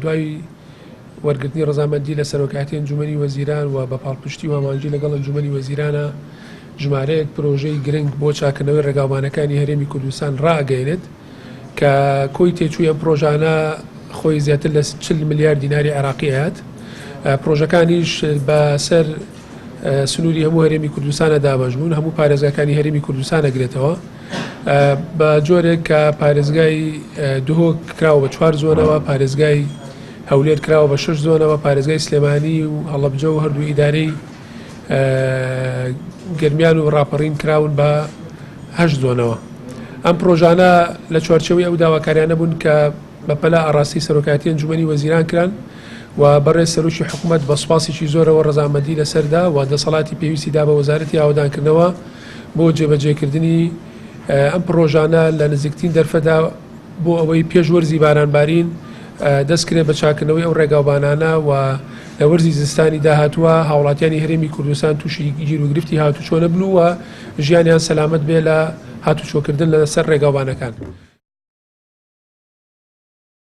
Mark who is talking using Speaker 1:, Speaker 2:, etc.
Speaker 1: دوای وەرگرتنی ڕەزامەندی لە سەرۆکاتی ئەنجومەنی وەزیران و بە پاڵپشتی و ئامانجی لەگەڵ ئەنجومەنی وەزیرانە ژمارەیەک پرۆژەی گرنگ بۆ چاکردنەوەی ڕێگاوبانەکانی هەرێمی کوردستان ڕائگەیەنێت کە کۆی تێچووی ئەم پرۆژانە خۆی زیاتر لە 40 ملیار دیناری عێراقی هات. پرۆژەکانیش بەسەر سنووری هەموو هەرێمی کوردستانە دامەژبوون، هەموو پارێزگاکانی هەرێمی کوردستان ئەگرێتەوە بە جۆرێک کە پارێزگای دهۆک کراوە بە 4 زۆنەوە، پارێزگای هەولێر کراوە بە 6 زۆنەوە، پارێزگای سلێمانی و هەڵەبجە و هەردوو ئیدارەی گەرمیان و ڕاپەڕین کراون بە 8 زۆنەوە. ئەم پرۆژانە لە چوارچەوەی ئەو داواکاریانە بوون کە بەپەلا ئاڕاستی سەرۆکاتی ئەنجومەنی وەزیران کران و بەڕێز سەرۆکی حکوومەت بە سوپاسێکی زۆرەوە ڕەزامەندی لەسەردا و دەسەڵاتی پێویستیدا بە وەزارەتی ئاودانکردنەوە بۆ جێبەجێکردنی ئەم پرۆژانە لە نزیکترین دەرفەدا بۆ ئەوەی پێشوەرزی بارانبارین دەستکرێت بە چاکردنەوەی ئەو ڕێگاوبانانە و لە وەرزی زستانی داهاتووە هاوڵاتیانی هەرێمی کوردستان تووشی گیر و گرفتی هاتوچۆ نەبن و ژیانیان سەلامەت بێ لە هاتوچۆکردن لەسەر ڕێگاوبانەکان.